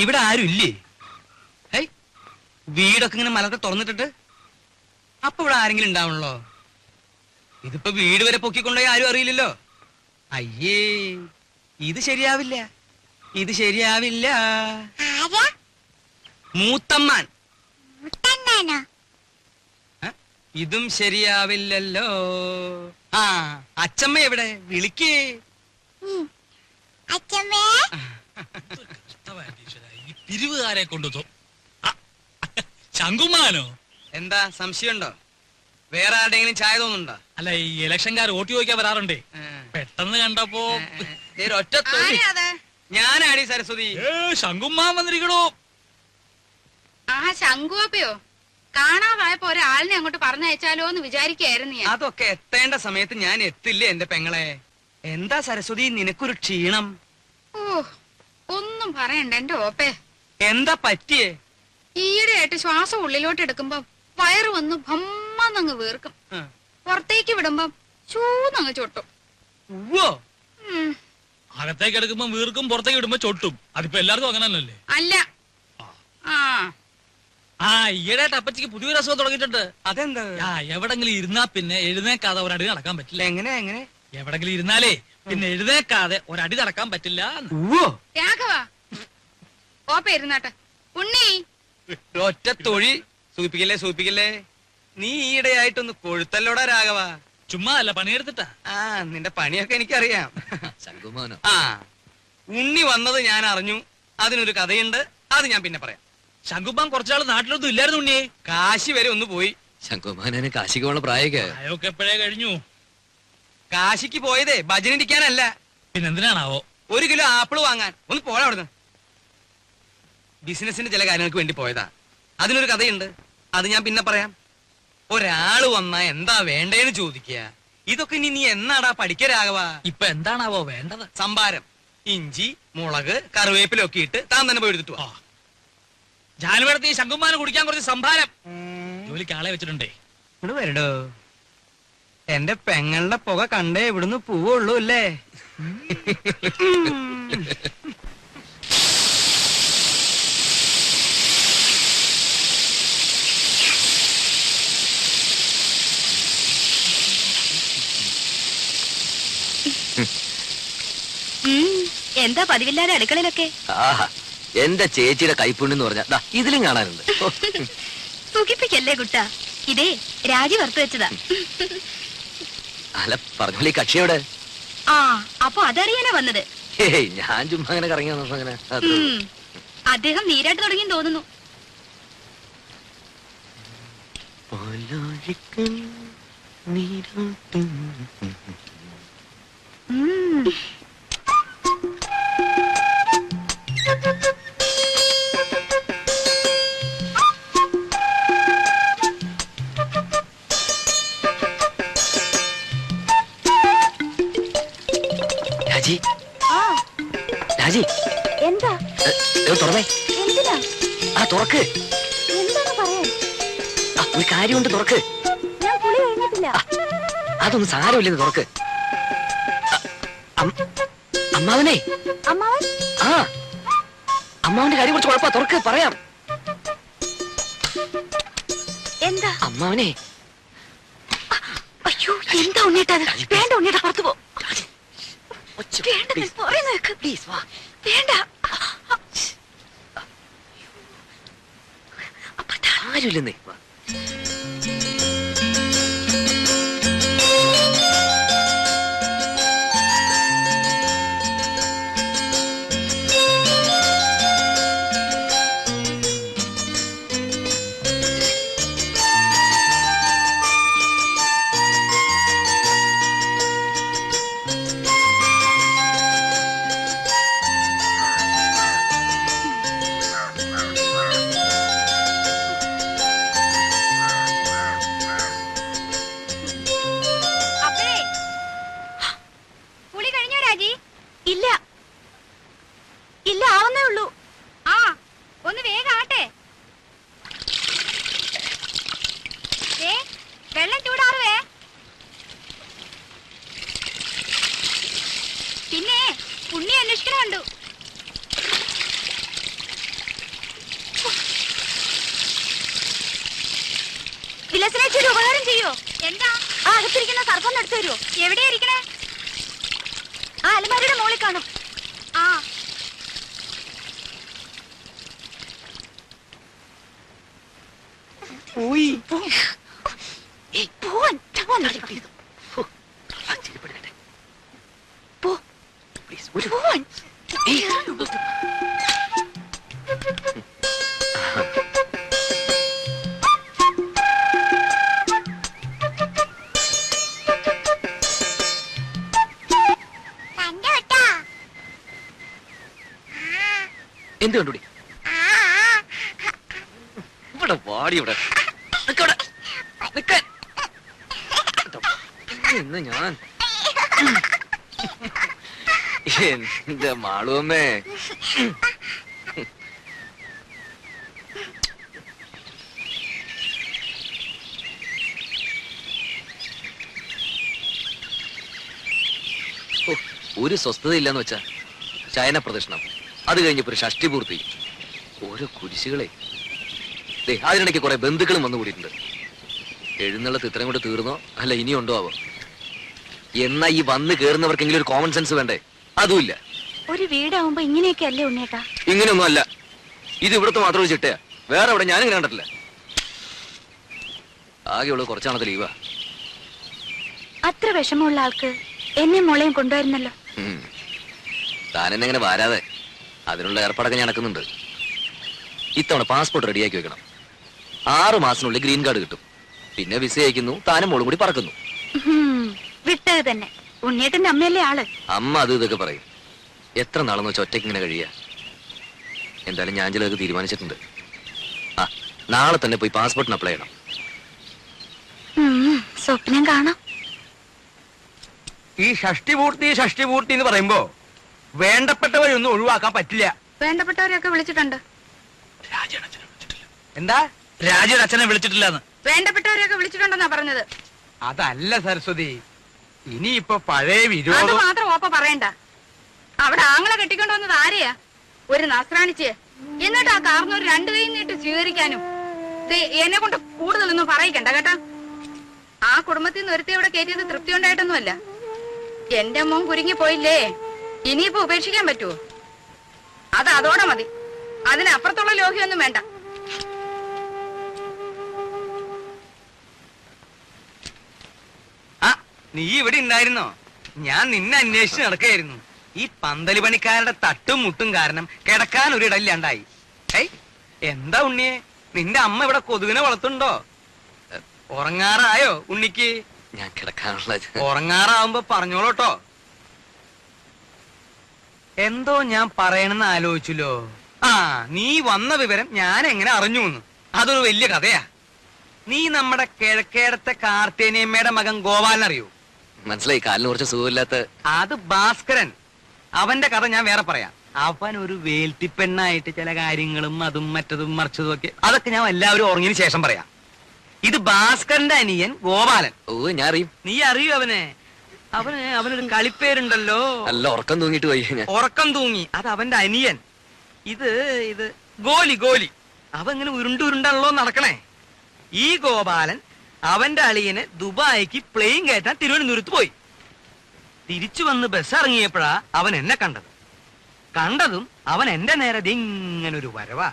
ഇവിടെ ആരും ഇല്ലേ? ഹൈ, വീടൊക്കെ ഇങ്ങനെ മലക്കെ തുറന്നിട്ടിട്ട് അപ്പൊ ഇവിടെ ആരെങ്കിലും ഉണ്ടാവണല്ലോ. ഇതിപ്പോ വീട് വരെ പൊക്കിക്കൊണ്ടേ ആരും അറിയില്ലല്ലോ. അയ്യേ, ഇത് ശരിയാവില്ല, ഇത് ശരിയാവില്ല. മൂത്തമ്മാൻ. ഇതും ശരിയാവില്ലല്ലോ. ആ, അച്ചമ്മ എവിടെ? വിളിക്കേ. ഈ പിരിവുകാരെ കൊണ്ടു ശങ്കുമാനോ? എന്താ സംശയമുണ്ടോ? വേറെ ആരുടെങ്കിലും ചായ തോന്നുന്നുണ്ടോ? അല്ല, ഈ ഇലക്ഷൻകാർ വോട്ട് ചോദിക്കാൻ വരാറുണ്ടേ. പെട്ടെന്ന് കണ്ടപ്പോ ഒറ്റ ഞാനാടി സരസ്വതി. ശങ്കുമാൻ വന്നിരിക്കണോ? ആ ശങ്കുവപ്പയോ? കാണാതായപ്പോ ഒരാളിനെ അങ്ങോട്ട് പറഞ്ഞയച്ചാലോ എന്ന് വിചാരിക്കായിരുന്നു ഞാൻ. അതൊക്കെ എത്തേണ്ട സമയത്ത് ഞാൻ എത്തില്ലേ എന്റെ പെങ്ങളെ. എന്താ സരസ്വതി നിനക്കൊരു ക്ഷീണം? ഓ, ഒന്നും പറയണ്ട എന്റെ ഓപ്പേ. എന്താ പറ്റിയേ? ഈയിടെയായിട്ട് ശ്വാസം ഉള്ളിലോട്ട് എടുക്കുമ്പോ വയറ് വന്ന് ഭമ്മന്നങ്ങ് വീർക്കും. പുറത്തേക്ക് വിടുമ്പോ ചൂന്നങ്ങ് ചൊട്ടും. അകത്തേക്ക് എടുക്കുമ്പോ വീർക്കും, പുറത്തേക്ക് ഇടുമ്പോ ചൊട്ടും. അതിപ്പോ എല്ലാവർക്കും അങ്ങനെ തന്നെയല്ലേ? അല്ല. ഈയിടെയായിട്ട് അപ്പച്ചിക്ക് പുതിയൊരു അസുഖം തുടങ്ങിയിട്ടുണ്ട്. അതെന്താ? എവിടെങ്കിലും ഇരുന്നാ പിന്നെ എഴുന്നേക്കാതെ ഒരടി നടക്കാൻ പറ്റില്ല. എങ്ങനെ എങ്ങനെ? എവിടെങ്കിലും ഇരുന്നാലേ പിന്നെ എഴുന്നേക്കാതെ ഒരടി നടക്കാൻ പറ്റില്ല. രാഘവ, ഓപ്പ ഇരുന്നാട്ടെ. ഉണ്ണി, ഒറ്റ തൊഴി. സൂപ്പിക്കല്ലേ സൂപ്പിക്കല്ലേ. നീ ഈയിടെയായിട്ടൊന്ന് കൊഴുത്തല്ലോടാ രാഘവ. ചുമ്മാ അല്ല, പണിയെടുത്തിട്ടാ. നിന്റെ പണിയൊക്കെ എനിക്കറിയാം. ശങ്കുമാനോ? ഉണ്ണി വന്നത് ഞാൻ അറിഞ്ഞു. അതിനൊരു കഥയുണ്ട്, അത് ഞാൻ പിന്നെ പറയാം. ശങ്കുമാൻ കുറച്ചാൾ നാട്ടിലൊന്നും ഇല്ലായിരുന്നു ഉണ്ണിയെ. കാശി വരെ ഒന്ന് പോയി. ശങ്കുമാനെ കാശിക്ക് പോണ പ്രായമൊക്കെ എപ്പോഴേ കഴിഞ്ഞു. കാശിക്ക് പോയതേ ഭജനിരിക്കാനല്ല, പിന്നെന്തിനാണാവോ? 1 കിലോ ആപ്പിൾ വാങ്ങാൻ. ഒന്ന് പോയാ അവിടുന്ന്. ബിസിനസിന്റെ ചില കാര്യങ്ങൾക്ക് വേണ്ടി പോയതാ. അതിനൊരു കഥയുണ്ട്, അത് ഞാൻ പിന്നെ പറയാം. ഒരാള് വന്നാ എന്താ വേണ്ടേന്ന് ചോദിക്കുക. ഇതൊക്കെ നീ എന്നാടാ പഠിക്കരാകവ? ഇപ്പൊ എന്താണാവോ വേണ്ടത്? സംഭാരം, ഇഞ്ചി, മുളക്, കറിവേപ്പിലൊക്കെ ഇട്ട് താൻ തന്നെ പോയി എടുത്തിട്ട് വാ. ജാനുവരത്തി ശങ്കുമാനെ കുടിക്കാൻ കുറച്ച് സംഭാരം. ജോലിക്ക് ആളെ വെച്ചിട്ടുണ്ടേ. ഇവിടെ വരടോ. എന്റെ പെങ്ങളുടെ പുക കണ്ടേ ഇവിടുന്ന് പോവുള്ളൂ അല്ലേ? എന്താ പതിവില്ലാതെ അടുക്കളയിലൊക്കെ? എന്റെ ചേച്ചിയുടെ കൈപ്പുണ്യെന്ന് പറഞ്ഞാ ഇതിലും കാണാനുണ്ട്. സുഖിപ്പിക്കല്ലേ കുട്ട, ഇതേ രാജി വറുത്തു വെച്ചതാ. അല്ല പറഞ്ഞോളി, കക്ഷിയോടെ? അപ്പൊ അതറിയാനാ വന്നത്? ഞാൻ ചുമ്മാ അങ്ങനെ കറങ്ങി വന്നപ്പോ അങ്ങനെ. അദ്ദേഹം നീരാട്ട് തുടങ്ങി തോന്നുന്നു. രാജി, രാജി, എന്താ തുറന്നേ. എന്തിനാ? തുറക്ക്. എന്താണ് പറയാൻ? ഒരു കാര്യമുണ്ട്, തുറക്ക്. ഞാൻ കുളി കഴിഞ്ഞിട്ടില്ല. അതൊന്നും സാരമില്ലെന്ന് തുറക്ക്. അമ്മാവനെ. അമ്മാവൻ? അമ്മാവന്റെ കാര്യം കുറച്ച് കുഴപ്പാ, തുറക്ക്, പറയാം. എന്താ? അമ്മാവനെ. അയ്യോ, എന്താ ഉണ്ണിട്ടത്? വേണ്ട ഉണ്ണിയുടെ പുറത്തു പോ. പ്ലീസ് വാ. വേണ്ട. ആരുമില്ലെന്നേ. വിലസിനേച്ചി ഒരു ഉപകാരം ചെയ്യോ? എന്താ? ആ അകത്തിരിക്കുന്ന സർപ്പം എടുത്തു തരുമോ? എവിടെയാ ഇരിക്കണേ? ആ അലമാരയുടെ മുകളിൽ കാണും. ആ എന്ത് കണ്ടുപിടി ഇവിടെ വാടി ഇവിടെ നിക്കവിടെ. നിക്കാൻ. ഇന്ന് ഞാൻ എന്റെ മാളുവമ്മേ ഒരു സ്വസ്ഥത ഇല്ലെന്ന് വെച്ചാ ശയന പ്രദക്ഷിണം, അത് കഴിഞ്ഞപ്പോ ഒരു ഷഷ്ടി പൂർത്തി, ഓരോ കുരിശുകളെ. അതിനിടയ്ക്ക് കുറെ ബന്ധുക്കളും വന്നു കൂടിയിട്ടുണ്ട്. എഴുന്നള്ളത്ത് ഇത്രയും കൂടെ തീർന്നോ അല്ല ഇനിയുണ്ടോ ആവോ? എന്നാ ഈ വന്ന് കേറുന്നവർക്കെങ്കിലും ഒരു കോമൺ സെൻസ് വേണ്ടേ? അതുമില്ല. ഒരു വീടാവുമ്പോ ഇങ്ങനെയൊക്കെ അല്ലേ ഉണ്ണേട്ടാ? ഇങ്ങനെയൊന്നും അല്ല. ഇത് ഇവിടുത്തെ മാത്രം ഒരു ചിട്ടയാ, വേറെ അവിടെ ഞാനിങ്ങനെ കണ്ടിട്ടില്ല. ആകെയുള്ളത് കുറച്ചാണത് ലീവാ. അത്ര വിഷമമുള്ള ആൾക്ക് എന്നെ മോളെയും കൊണ്ടുവരുന്നല്ലോ. താനെന്നെങ്ങനെ വരാതെ? അതിനുള്ള ഏർപ്പാടൊക്കെ ഞാൻ നടക്കുന്നുണ്ട്. ഇത്തവണ പാസ്പോർട്ട് റെഡിയാക്കി വെക്കണം. 6 മാസത്തിനുള്ളിൽ ഗ്രീൻ കാർഡ് കിട്ടും. പിന്നെ വിസ അയക്കുന്നു, താനും മോളും കൂടി പറക്കുന്നു. വിട്ടത് തന്നെ. ഉണ്ണിയേട്ടന്റെ അമ്മയല്ലേ ആള്. അമ്മ അത് ഇതൊക്കെ പറയും. എത്ര നാളെന്ന് വെച്ചാൽ ഒറ്റയ്ക്ക് ഇങ്ങനെ കഴിയാ? എന്തായാലും ഞാൻ ചിലതൊക്കെ തീരുമാനിച്ചിട്ടുണ്ട്. ആ നാളെ തന്നെ പോയി പാസ്പോർട്ടിന് അപ്ലൈ ചെയ്യണം. സ്വപ്നം കാണാം. ഈ ഷഷ്ടി പൂർത്തി എന്ന് പറയുമ്പോ വേണ്ടപ്പെട്ടവരൊന്നും ഒഴിവാക്കാൻ പറ്റില്ല. വേണ്ടപ്പെട്ടവരെയൊക്കെ വിളിച്ചിട്ടുണ്ട്. എന്താ? രാജയുടെ അച്ഛനെ വിളിച്ചിട്ടില്ലെന്ന്. വേണ്ടപ്പെട്ടവരെയൊക്കെ വിളിച്ചിട്ടുണ്ടെന്നാ പറഞ്ഞത്. അതല്ല സരസ്വതി, ഇനിയിപ്പോ പഴയ അത് വിരോധം മാത്രം ഓപ്പ പറയണ്ട. അവിടെ ആങ്ങളെ കെട്ടിക്കൊണ്ട് വന്നത് ആരെയാ? ഒരു നസ്രാണിച്ച്. എന്നിട്ട് ആ കാർന്നൂർ 2 കൈ നീട്ട് സ്വീകരിക്കാനും. എന്നെ കൊണ്ട് കൂടുതലൊന്നും പറയിക്കണ്ട കേട്ടാ. ആ കുടുംബത്തിൽ നിന്ന് ഒരുത്തി ഇവിടെ കയറ്റിയത് തൃപ്തി ഉണ്ടായിട്ടൊന്നുമല്ല. എന്റെ മോൻ കുരുങ്ങി പോയില്ലേ, ഇനിയിപ്പോ ഉപേക്ഷിക്കാൻ പറ്റുമോ? അത് അതോടെ മതി. അതിനപ്പുറത്തുള്ള ലോഹ്യൊന്നും വേണ്ട. ആ നീ ഇവിടെ ഉണ്ടായിരുന്നോ? ഞാൻ നിന്നെ അന്വേഷിച്ച് നടക്കായിരുന്നു. ഈ പന്തല് പണിക്കാരുടെ തട്ടും മുട്ടും കാരണം കിടക്കാൻ ഒരിടയില്ലാണ്ടായി. എന്താ ഉണ്ണിയെ, നിന്റെ അമ്മ ഇവിടെ കൊതുകിനെ വളർത്തുണ്ടോ? ഉറങ്ങാറായോ ഉണ്ണിക്ക്? ഞാൻ കിടക്കാനുള്ള ഉറങ്ങാറാവുമ്പോ പറഞ്ഞോളൂട്ടോ. എന്തോ ഞാൻ പറയണെന്ന് ആലോചിച്ചല്ലോ. ആ നീ വന്ന വിവരം ഞാൻ എങ്ങനെ അറിഞ്ഞു എന്ന്? അതൊരു വലിയ കഥയാ. നീ നമ്മുടെ കിഴക്കേടത്തെ കാർത്തേനിയമ്മയുടെ മകൻ ഗോപാലൻ അറിയോ? മനസ്സിലായി. കാലിന് കുറച്ച് സുഖമില്ലാത്ത. അത് ഭാസ്കരൻ. അവന്റെ കഥ ഞാൻ വേറെ പറയാം. അവൻ ഒരു വേൽത്തിപ്പെണ്ണായിട്ട് ചില കാര്യങ്ങളും അതും മറ്റതും മറിച്ചതും ഒക്കെ, അതൊക്കെ ഞാൻ എല്ലാവരും ഉറങ്ങിയതിന് ശേഷം പറയാം. ഇത് ഭാസ്കരന്റെ അനിയൻ ഗോപാലൻ. ഓ ഞാൻ അറിയും. നീ അറിയൂ അവനെ? അവനൊരു കളിപ്പേരുണ്ടല്ലോ. അല്ല ഉറക്കം തൂങ്ങിട്ട് പോയി ഞാൻ. ഉറക്കം തൂങ്ങി. അത് അവന്റെ അനിയൻ. ഇത് ഗോലി. അവൻ ഇങ്ങനെ ഉരുണ്ടാണല്ലോ നടക്കണേ. ഈ ഗോപാലൻ അവന്റെ അളിയന് ദുബായിക്ക് പ്ലെയിൻ കയറ്റാൻ തിരുവനന്തപുരത്ത് പോയി. തിരിച്ചു വന്ന് ബസ് ഇറങ്ങിയപ്പോഴാ അവൻ എന്നെ കണ്ടതും അവൻ എന്റെ നേരെ ഇങ്ങനൊരു വരവാ.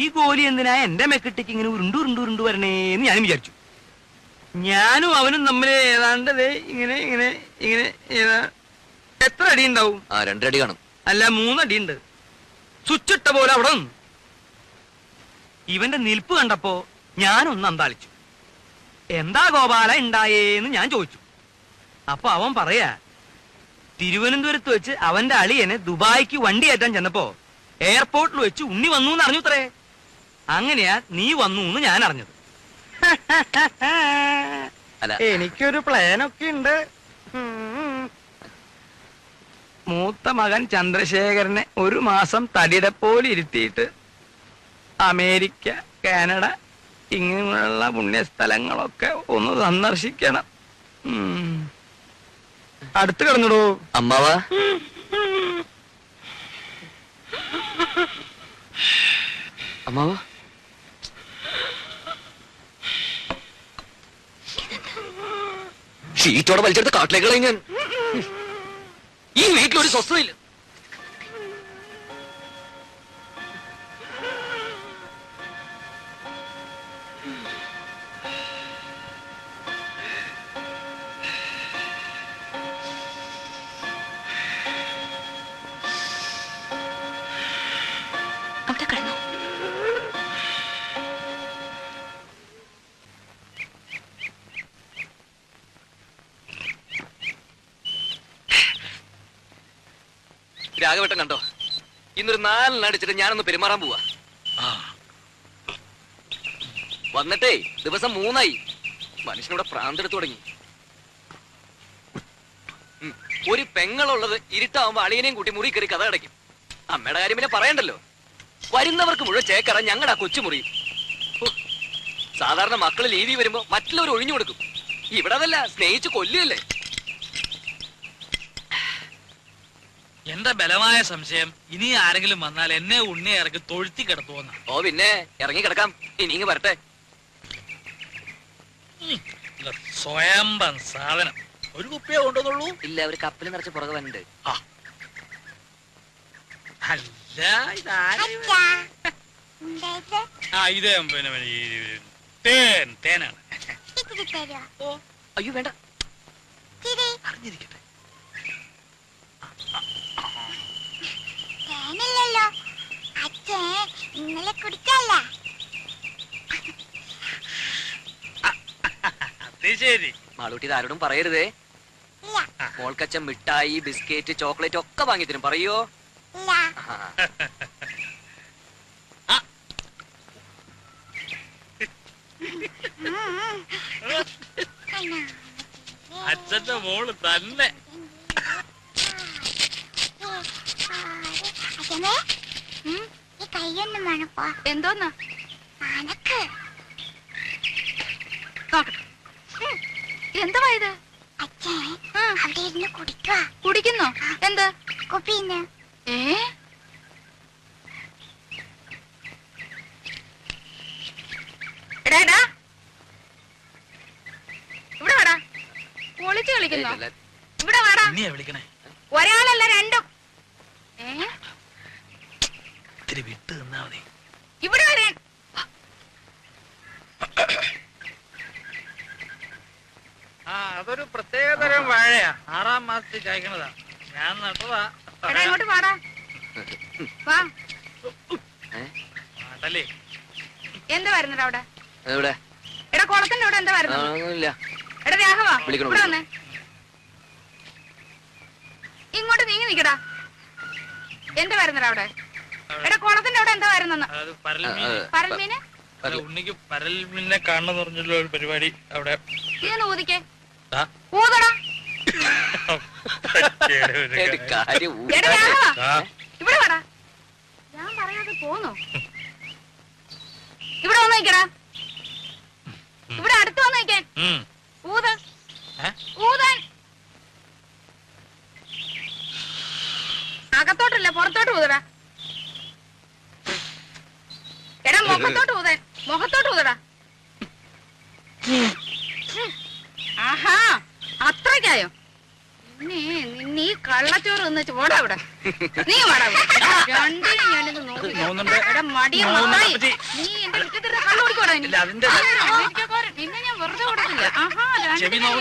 ഈ ഗോലി എന്തിനാ എന്റെ മെക്കിട്ടേക്ക് ഇങ്ങനെ ഉരുണ്ടു വരണേന്ന് ഞാനും വിചാരിച്ചു. ഞാനും അവനും തമ്മിൽ ഏതാണ്ട് ഇങ്ങനെ എത്ര അടി ഉണ്ടാവും? 2 അടി കാണും. അല്ല 3 അടി ഉണ്ട്. സ്വിച്ചിട്ട പോലെ അവിടെ നിന്ന്. ഇവന്റെ നിൽപ്പ് കണ്ടപ്പോ ഞാനൊന്ന് അന്താളിച്ചു. എന്താ ഗോപാല ഉണ്ടായേന്ന് ഞാൻ ചോദിച്ചു. അപ്പൊ അവൻ പറയാ, തിരുവനന്തപുരത്ത് വെച്ച് അവന്റെ അളിയനെ ദുബായിക്ക് വണ്ടി കയറ്റാൻ ചെന്നപ്പോ എയർപോർട്ടിൽ വെച്ച് ഉണ്ണി വന്നു എന്ന് അറിഞ്ഞുത്രേ. അങ്ങനെയാ നീ വന്നു എന്ന് ഞാൻ അറിഞ്ഞത്. എനിക്കൊരു പ്ലാനൊക്കെ ഉണ്ട്. മൂത്ത മകൻ ചന്ദ്രശേഖരനെ 1 മാസം തടിയുടെ പോലെ ഇരുത്തിയിട്ട് അമേരിക്ക, കാനഡ ഇങ്ങനെയുള്ള പുണ്യസ്ഥലങ്ങളൊക്കെ ഒന്ന് സന്ദർശിക്കണം. അടുത്ത് കിടന്നിടൂ അമ്മാവാ. അമ്മാവാ ഷീറ്റോടെ വലിച്ചെടുത്ത് കാട്ടിലേക്കളെ ഞാൻ. ഈ വീട്ടിലൊരു സ്വസ്ഥതയില്ല. അവിടെ കിടന്നു. രാഘവട്ടം കണ്ടോ? ഇന്നൊരു 4 അടിച്ചിട്ട് ഞാനൊന്ന് പെരുമാറാൻ പോവാ. വന്നിട്ടേ ദിവസം 3 മനുഷ്യനിവിടെ പ്രാന്തെടുത്തു തുടങ്ങി. ഒരു പെങ്ങളുള്ളത് ഇരുട്ടാവുമ്പോ അളിയനെയും കൂട്ടി മുറി കയറി കഥ അടയ്ക്കും. അമ്മയുടെ കാര്യം പിന്നെ പറയണ്ടല്ലോ. വരുന്നവർക്ക് മുഴുവൻ ചേക്കറ ഞങ്ങളുടെ ആ കൊച്ചുമുറി. സാധാരണ മക്കള് ലീവി വരുമ്പോ മറ്റുള്ളവർ ഒഴിഞ്ഞു കൊടുക്കും. ഇവിടെ അതല്ല, സ്നേഹിച്ച് കൊല്ലുകയല്ലേ. എന്റെ ബലമായ സംശയം ഇനി ആരെങ്കിലും വന്നാൽ എന്നെ ഉണ്ണിയെ ഇറക്കി തൊഴുത്തി കിടത്തുവന്ന. ഓ പിന്നെ ഇറങ്ങി കിടക്കാം. ഇനി ഇങ്ങ് വരട്ടെ. സ്വയംഭം സാധനം. ഒരു കുപ്പിയെ കൊണ്ടുവന്നുള്ളൂ. ഇല്ല, ഒരു കപ്പിൽ നിറച്ച് പുറകെ വന്നിട്ട്. അല്ല ഇതാരാ? ഇത് പിന്നെ തേനാണ്. അയ്യോ വേണ്ട, അറിഞ്ഞിരിക്കട്ടെ. തേനില്ലല്ലോ അച്ഛൻ, ഇന്നലെ കുടിച്ചല്ല. അത് ശരി. മാളൂട്ടി ഇത് ആരോടും പറയരുതേ. മോൾക്കച്ഛൻ മിഠായി, ബിസ്ക്കറ്റ്, ചോക്ലേറ്റ് ഒക്കെ വാങ്ങി തരും. പറയോ? അച്ഛന്റെ മോള് തന്നെ. ഈ കൈയൊന്നും വേണപ്പോ. എന്തോന്നാ അനക്ക് നോക്കട്ടെ. എന്തുവാ ഇത്? അച്ഛൻ അവിടെ ഇരുന്ന് കുടിക്കുക. കുടിക്കുന്നോ? എന്ത് കുപ്പിന്ന്? ഏ എടാ ഇവിടെ വാടാ. പൊളിച്ചു കളിക്കുന്നോ? ഇവിടെ വാടാ. ഉണ്ണിയെ വിളിക്കണേ. ഒരാളല്ല രണ്ടും. ഇത്തിരി വിട്ട് നിന്നാ മതി. ഇവിടെ വരാൻ. അതൊരു പ്രത്യേകതരം വാഴയാ. 6ാം മാസത്തിൽ കായ്ക്കണതാ. ഞാൻ നട്ടതാ. എടാ ഇങ്ങോട്ട് വാടാ. വാ. നാട്ടല്ലേ. എന്താ വരുന്നത് അവിടെ? എവിടെ? എടാ കുളത്തിന്റെ അവിടെ എന്താ വരുന്നത്? ഇല്ല. എടാ രാഘവാ, വിളിക്കണം, ഇവിടെ വന്നേ. ഇങ്ങോട്ട് നീങ്ങി നിക്കടാ. എന്താ വരുന്നത് അവിടെ? എടാ കുളത്തിന്റെ അവിടെ എന്താ വരുന്നെന്ന്? അത് പരൽമീൻ. പരൽമീന്? ഉണ്ണിക്ക് പരൽമീനെ കാണണമെന്ന് പറഞ്ഞുള്ള ഒരു പരിപാടി അവിടെ. ഇതൊന്ന് ഊതിക്കേ. ആ? ഊതടാ. കാര്യം എടാ രാഘവാ, ഇവിടെ വാടാ. ഞാൻ പറയാതെ പോന്നോ? ഇവിടെ വന്ന് നിക്കടാ. ഇവിടെ അടുത്ത് വന്ന് നിക്കാൻ. ഊത്. ഊതാൻ. അകത്തോട്ടല്ല, പുറത്തോട്ട് ഊതടാ. എടാ മുഖത്തോട്ട് ഊതാൻ. മുഖത്തോട്ട് ഊതടാ. ആഹാ, അത്രയ്ക്കായോ? നീ കള്ളച്ചോറ് തിന്ന് ചോടാ ഇവിടെ. നീ വാടാ. രണ്ടിനും ഞാനിത് നോക്കി. എടാ മടിയ മത്തായി, നീ എന്റെ മുറ്റത്തിരുന്ന് കള്ളു കുടിക്കോടാ. നിന്നെ ഞാൻ വെറുതെ കൊടുക്കില്ല. ആഹാ, രണ്ടിനും